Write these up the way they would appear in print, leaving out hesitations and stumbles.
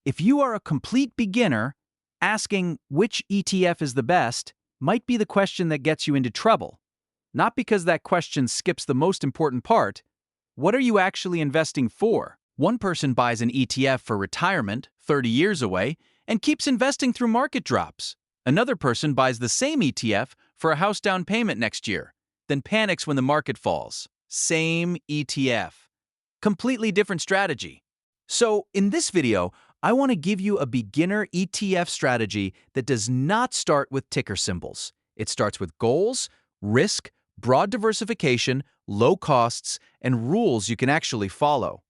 If you are a complete beginner, asking which ETF is the best might be the question that gets you into trouble. Not because that question skips the most important part. What are you actually investing for? One person buys an ETF for retirement, 30 years away, and keeps investing through market drops. Another person buys the same ETF for a house down payment next year, then panics when the market falls. Same ETF. Completely different strategy. So, in this video, I want to give you a beginner ETF strategy that does not start with ticker symbols. It starts with goals, risk, broad diversification, low costs, and rules you can actually follow.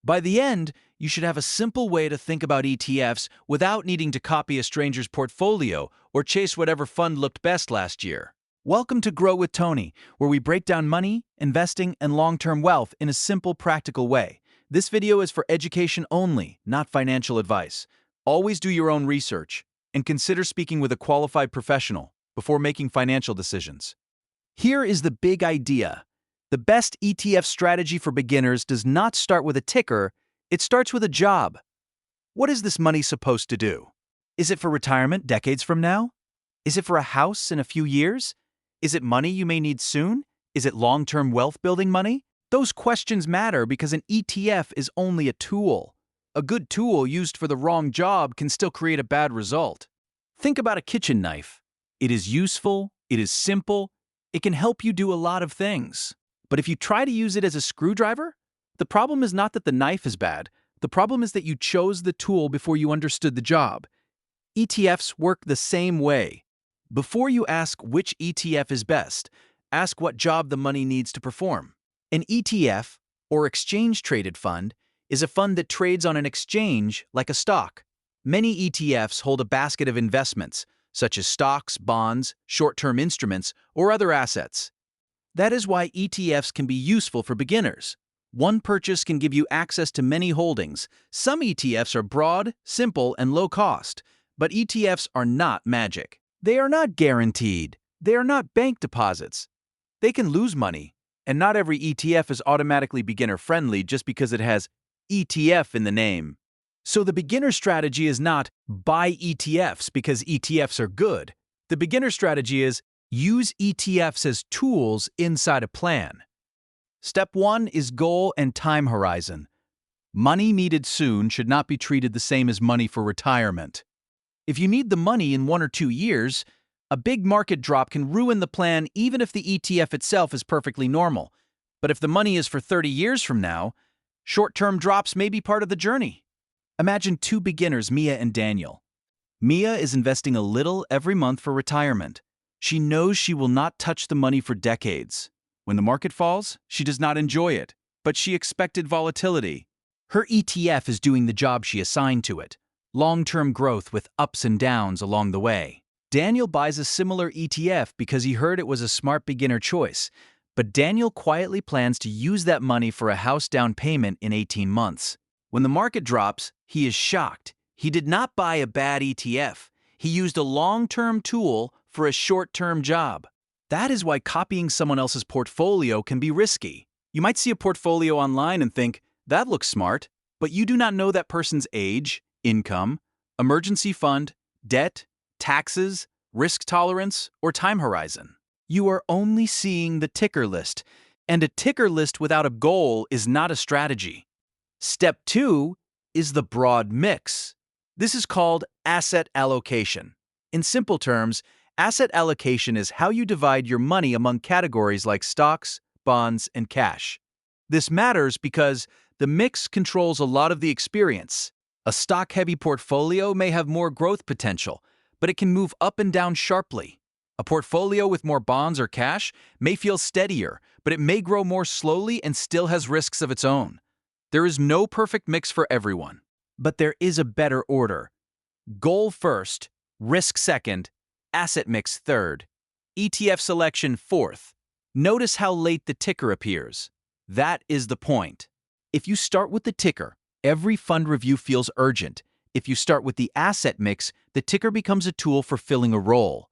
By the end, you should have a simple way to think about ETFs without needing to copy a stranger's portfolio or chase whatever fund looked best last year. Welcome to Grow with Tony, where we break down money, investing, and long-term wealth in a simple, practical way. This video is for education only, not financial advice. Always do your own research, and consider speaking with a qualified professional before making financial decisions. Here is the big idea. The best ETF strategy for beginners does not start with a ticker, it starts with a job. What is this money supposed to do? Is it for retirement decades from now? Is it for a house in a few years? Is it money you may need soon? Is it long-term wealth-building money? Those questions matter because an ETF is only a tool. A good tool used for the wrong job can still create a bad result. Think about a kitchen knife. It is useful, it is simple, it can help you do a lot of things. But if you try to use it as a screwdriver, the problem is not that the knife is bad. The problem is that you chose the tool before you understood the job. ETFs work the same way. Before you ask which ETF is best, ask what job the money needs to perform. An ETF, or exchange-traded fund, is a fund that trades on an exchange like a stock. Many ETFs hold a basket of investments, such as stocks, bonds, short-term instruments, or other assets. That is why ETFs can be useful for beginners. One purchase can give you access to many holdings. Some ETFs are broad, simple, and low cost, but ETFs are not magic. They are not guaranteed. They are not bank deposits. They can lose money, and not every ETF is automatically beginner-friendly just because it has ETF in the name. So the beginner strategy is not buy ETFs because ETFs are good. The beginner strategy is use ETFs as tools inside a plan. Step 1 is goal and time horizon. Money needed soon should not be treated the same as money for retirement. If you need the money in 1 or 2 years, a big market drop can ruin the plan even if the ETF itself is perfectly normal. But if the money is for 30 years from now, short-term drops may be part of the journey. Imagine two beginners, Mia and Daniel. Mia is investing a little every month for retirement. She knows she will not touch the money for decades. When the market falls, she does not enjoy it, but she expected volatility. Her ETF is doing the job she assigned to it. Long-term growth with ups and downs along the way. Daniel buys a similar ETF because he heard it was a smart beginner choice, but Daniel quietly plans to use that money for a house down payment in 18 months. When the market drops, he is shocked. He did not buy a bad ETF. He used a long-term tool for a short-term job. That is why copying someone else's portfolio can be risky. You might see a portfolio online and think, that looks smart, but you do not know that person's age, income, emergency fund, debt, taxes, risk tolerance, or time horizon. You are only seeing the ticker list, and a ticker list without a goal is not a strategy. Step 2 is the broad mix. This is called asset allocation. In simple terms, asset allocation is how you divide your money among categories like stocks, bonds, and cash. This matters because the mix controls a lot of the experience. A stock-heavy portfolio may have more growth potential, but it can move up and down sharply. A portfolio with more bonds or cash may feel steadier, but it may grow more slowly and still has risks of its own. There is no perfect mix for everyone, but there is a better order. Goal first, risk second, asset mix third, ETF selection fourth. Notice how late the ticker appears. That is the point. If you start with the ticker, every fund review feels urgent. If you start with the asset mix, the ticker becomes a tool for filling a role.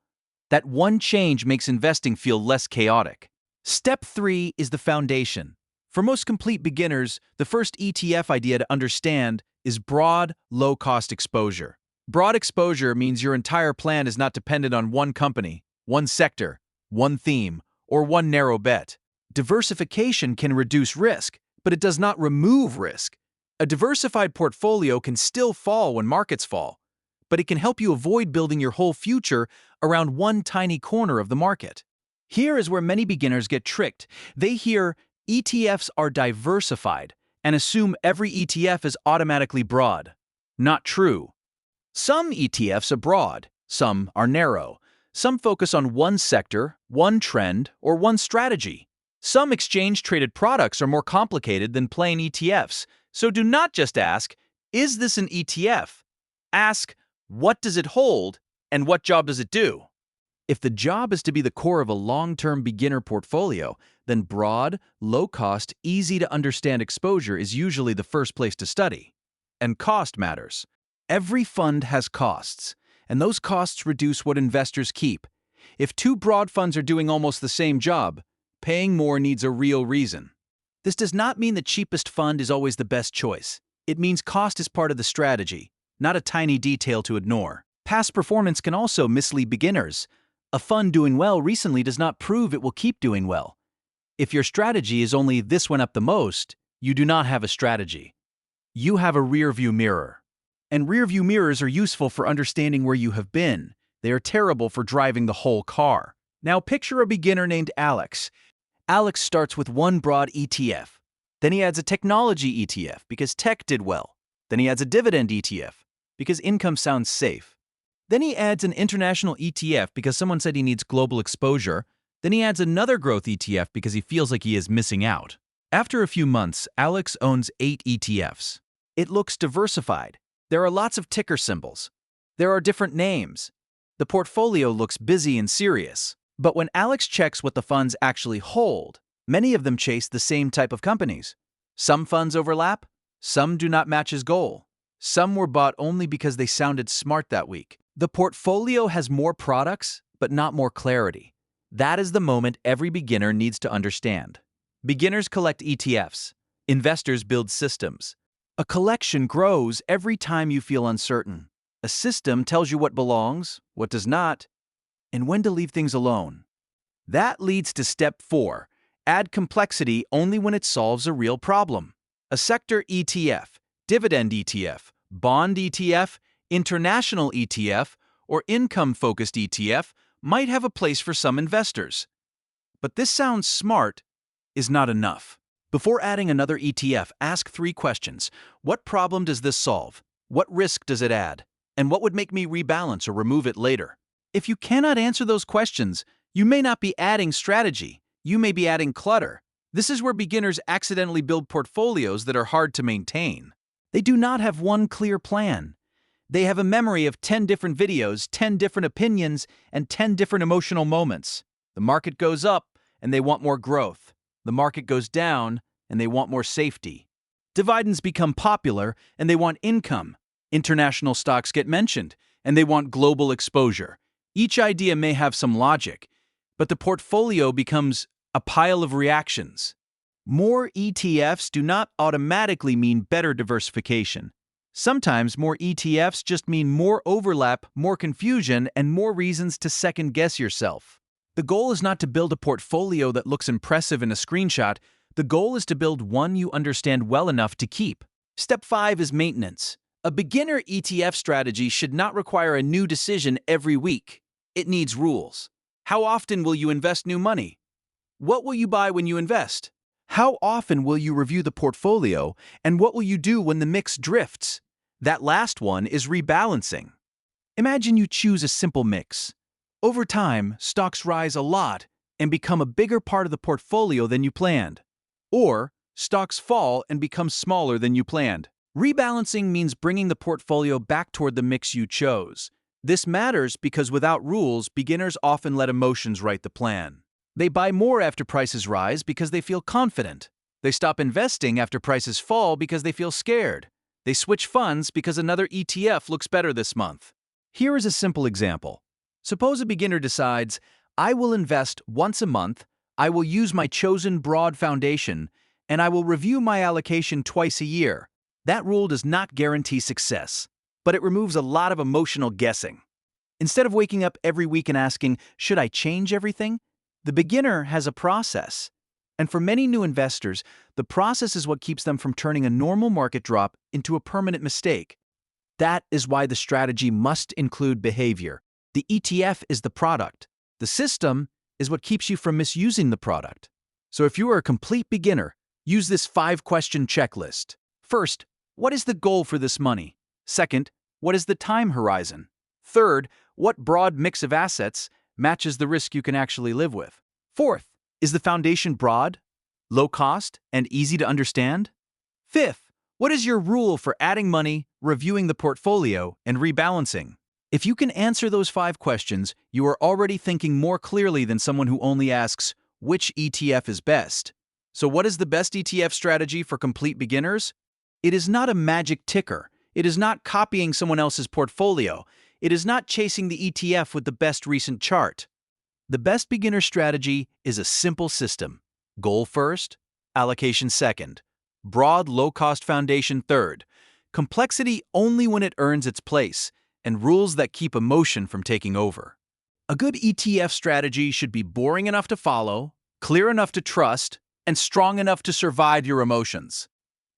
That one change makes investing feel less chaotic. Step 3 is the foundation. For most complete beginners, the first ETF idea to understand is broad, low-cost exposure. Broad exposure means your entire plan is not dependent on one company, one sector, one theme, or one narrow bet. Diversification can reduce risk, but it does not remove risk. A diversified portfolio can still fall when markets fall, but it can help you avoid building your whole future around one tiny corner of the market. Here is where many beginners get tricked. They hear ETFs are diversified and assume every ETF is automatically broad. Not true. Some ETFs are broad, some are narrow. Some focus on one sector, one trend, or one strategy. Some exchange-traded products are more complicated than plain ETFs, so do not just ask, is this an ETF? Ask, what does it hold, and what job does it do? If the job is to be the core of a long-term beginner portfolio, then broad, low-cost, easy-to-understand exposure is usually the first place to study. And cost matters. Every fund has costs, and those costs reduce what investors keep. If two broad funds are doing almost the same job, paying more needs a real reason. This does not mean the cheapest fund is always the best choice. It means cost is part of the strategy, not a tiny detail to ignore. Past performance can also mislead beginners. A fund doing well recently does not prove it will keep doing well. If your strategy is only this went up the most, you do not have a strategy. You have a rearview mirror. And rearview mirrors are useful for understanding where you have been. They are terrible for driving the whole car. Now picture a beginner named Alex. Alex starts with one broad ETF. Then he adds a technology ETF because tech did well. Then he adds a dividend ETF because income sounds safe. Then he adds an international ETF because someone said he needs global exposure. Then he adds another growth ETF because he feels like he is missing out. After a few months, Alex owns 8 ETFs. It looks diversified. There are lots of ticker symbols. There are different names. The portfolio looks busy and serious. But when Alex checks what the funds actually hold, many of them chase the same type of companies. Some funds overlap, some do not match his goal. Some were bought only because they sounded smart that week. The portfolio has more products, but not more clarity. That is the moment every beginner needs to understand. Beginners collect ETFs. Investors build systems. A collection grows every time you feel uncertain. A system tells you what belongs, what does not, and when to leave things alone. That leads to step 4. Add complexity only when it solves a real problem. A sector ETF, dividend ETF, bond ETF, international ETF, or income-focused ETF might have a place for some investors. But this sounds smart is not enough. Before adding another ETF, ask 3 questions. What problem does this solve? What risk does it add? And what would make me rebalance or remove it later? If you cannot answer those questions, you may not be adding strategy. You may be adding clutter. This is where beginners accidentally build portfolios that are hard to maintain. They do not have one clear plan. They have a memory of 10 different videos, 10 different opinions, and 10 different emotional moments. The market goes up, and they want more growth. The market goes down, and they want more safety. Dividends become popular, and they want income. International stocks get mentioned, and they want global exposure. Each idea may have some logic, but the portfolio becomes a pile of reactions. More ETFs do not automatically mean better diversification. Sometimes more ETFs just mean more overlap, more confusion, and more reasons to second-guess yourself. The goal is not to build a portfolio that looks impressive in a screenshot. The goal is to build one you understand well enough to keep. Step 5 is maintenance. A beginner ETF strategy should not require a new decision every week. It needs rules. How often will you invest new money? What will you buy when you invest? How often will you review the portfolio, and what will you do when the mix drifts? That last one is rebalancing. Imagine you choose a simple mix. Over time, stocks rise a lot and become a bigger part of the portfolio than you planned. Or, stocks fall and become smaller than you planned. Rebalancing means bringing the portfolio back toward the mix you chose. This matters because without rules, beginners often let emotions write the plan. They buy more after prices rise because they feel confident. They stop investing after prices fall because they feel scared. They switch funds because another ETF looks better this month. Here is a simple example. Suppose a beginner decides, I will invest once a month, I will use my chosen broad foundation, and I will review my allocation twice a year. That rule does not guarantee success, but it removes a lot of emotional guessing. Instead of waking up every week and asking, should I change everything? The beginner has a process. And for many new investors, the process is what keeps them from turning a normal market drop into a permanent mistake. That is why the strategy must include behavior. The ETF is the product. The system is what keeps you from misusing the product. So if you are a complete beginner, use this 5-question checklist. First, what is the goal for this money? Second, what is the time horizon? Third, what broad mix of assets matches the risk you can actually live with? Fourth, is the foundation broad, low cost, and easy to understand? Fifth, what is your rule for adding money, reviewing the portfolio, and rebalancing? If you can answer those 5 questions, you are already thinking more clearly than someone who only asks, which ETF is best? So what is the best ETF strategy for complete beginners? It is not a magic ticker. It is not copying someone else's portfolio. It is not chasing the ETF with the best recent chart. The best beginner strategy is a simple system. Goal first, allocation second, broad low-cost foundation third, complexity only when it earns its place, and rules that keep emotion from taking over. A good ETF strategy should be boring enough to follow, clear enough to trust, and strong enough to survive your emotions.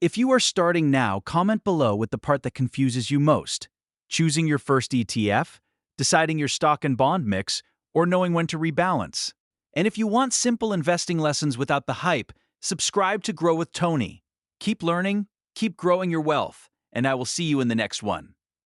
If you are starting now, comment below with the part that confuses you most: choosing your first ETF, deciding your stock and bond mix, or knowing when to rebalance. And if you want simple investing lessons without the hype, subscribe to Grow with Tony. Keep learning, keep growing your wealth, and I will see you in the next one.